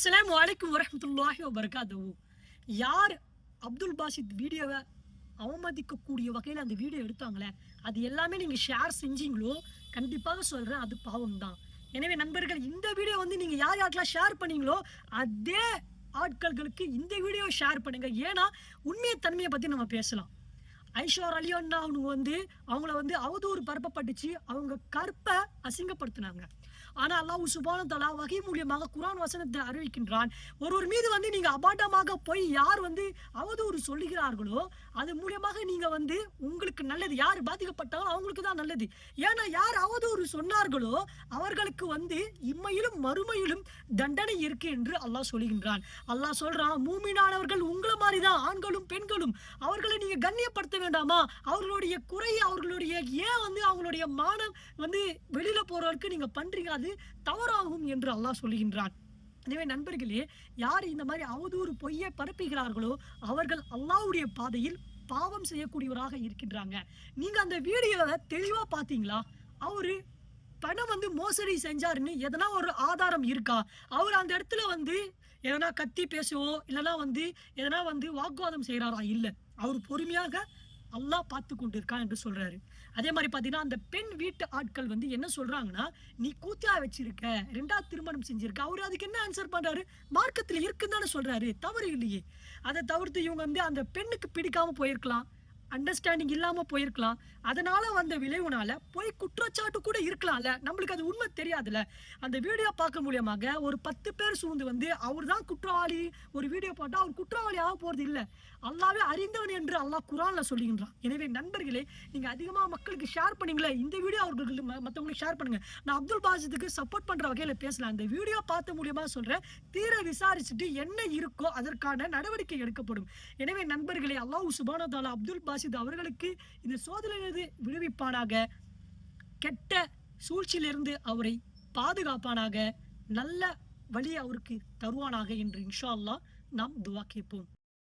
அஸ்ஸலாமு அலைக்கும் வரஹ்மத்துல்லாஹி வபரகாத்துஹு. யார் அப்துல் பாசித் வீடியோவை அவமதிக்கக்கூடிய வகையில் அந்த வீடியோ எடுத்தாங்களே, அது எல்லாமே நீங்கள் ஷேர் செஞ்சீங்களோ, கண்டிப்பாக சொல்கிறேன் அது பாவம் தான். எனவே நண்பர்கள், இந்த வீடியோ வந்து நீங்கள் யார் யாருக்கெல்லாம் ஷேர் பண்ணீங்களோ அதே ஆட்களுக்கு இந்த வீடியோ ஷேர் பண்ணுங்க. ஏன்னா உண்மையை தன்மையை பற்றி நம்ம பேசலாம். ஐஷோர் அலியோன்னா அவங்க வந்து அவங்கள வந்து அவதூறு பரப்பப்பட்டுச்சு. அவங்க கற்பை அசிங்கப்படுத்தினாங்க. ஆனா அல்லாஹ் சுப்ஹானஹு வ தஆலா வஹி மூலியமாக குர்ஆன் வசனத்தை அறிவிக்கின்றான். ஒருவர் மீது வந்து நீங்க அபாண்டமாக போய் யார் வந்து அவதூறு சொல்லுகிறார்களோ, அது மூலியமாக நீங்க வந்து உங்களுக்கு நல்லது. யார் பாதிக்கப்பட்டாலும் அவங்களுக்கு தான் நல்லது. ஏன்னா யார் அவதூறு சொன்னார்களோ அவர்களுக்கு வந்து இம்மையிலும் மறுமையிலும் தண்டனை இருக்கு என்று அல்லாஹ் சொல்லுகின்றான். அல்லாஹ் சொல்றான், மூமினானவர்கள் உங்கள மாதிரி தான், ஆண்களும் பெண்களும். அவர்களை நீங்க கண்ணியப்படுத்த வேண்டாமா? அவர்களுடைய குறை, அவர்களுடைய ஏன் வந்து அவங்களுடைய மானம் வந்து வெளியில போறவருக்கு நீங்க பண்றீங்க, அது தவறாகும் என்று அல்லாஹ் சொல்லுகின்றான். எனவே நண்பர்களே, யார் இந்த மாதிரி அவதூறு பொய்யை பரப்புகிறார்களோ அவர்கள் அல்லாஹ்வுடைய பாதையில் பாவம் செய்யக்கூடியவராக இருக்கின்றாங்க. நீங்க அந்த வீடியோவை தெளிவா பாத்தீங்களா? அவரு பணம் வந்து மோசடி செஞ்சாருன்னு எதனா ஒரு ஆதாரம் இருக்கா? அவர் அந்த இடத்துல வந்து எதனா கத்தி பேசவோ இல்லைன்னா வந்து எதனா வந்து வாக்குவாதம் செய்கிறாரா? இல்லை. அவர் பொறுமையாக அல்லாஹ் பார்த்து கொண்டிருக்கான் என்று சொல்றாரு. அதே மாதிரி பார்த்தீங்கன்னா, அந்த பெண் வீட்டு ஆட்கள் வந்து என்ன சொல்றாங்கன்னா, நீ கூத்தியா வச்சிருக்க, 2வது திருமணம் செஞ்சிருக்க. அவரு அதுக்கு என்ன ஆன்சர் பண்றாரு? மார்க்கத்துல இருக்குன்னு தானே சொல்றாரு. தவறு இல்லையே. அதை தவிர்த்து இவங்க வந்து அந்த பெண்ணுக்கு பிடிக்காம போயிருக்கலாம். அண்டர்ஸ்டாண்டிங் இல்லாம போயிருக்கலாம். அதனால வந்த விளைவுனால போய் குற்றச்சாட்டு கூட இருக்கலாம்ல. நம்மளுக்கு அது உண்மை தெரியாதுல்ல. அந்த வீடியோ பார்க்க மூலியமாக ஒரு 10 பேர் சூழ்ந்து வந்து அவர் தான் குற்றவாளி, ஒரு வீடியோ போட்டா அவர் குற்றவாளி ஆக போறது இல்ல. அல்லாஹ்வே அறிந்தவன் என்று அல்லாஹ் குர்ஆன்ல சொல்லுகின்றான். எனவே நண்பர்களே, நீங்க அதிகமா மக்களுக்கு ஷேர் பண்ணீங்களே, இந்த வீடியோ அவர்களுக்கு மத்தவங்களுக்கு ஷேர் பண்ணுங்க. நான் அப்துல் பாசித்துக்கு சப்போர்ட் பண்ற வகையில பேசலாம். இந்த வீடியோ பார்த்த மூலியமா சொல்றேன். தீர விசாரிச்சுட்டு என்ன இருக்கோ அதற்கான நடவடிக்கை எடுக்கப்படும். எனவே நண்பர்களே, அல்லாஹ் சுப்ஹானஹு வ தஆலா அப்துல் பாசித் அவர்களுக்கு இந்த சோதனையிலிருந்து விடுவிப்பானாக. கெட்ட சூழ்ச்சியிலிருந்து அவரை பாதுகாப்பானாக. நல்ல வழி அவருக்கு தருவானாக என்று இன்ஷா அல்லாஹ் நாம் துஆ கேட்போம்.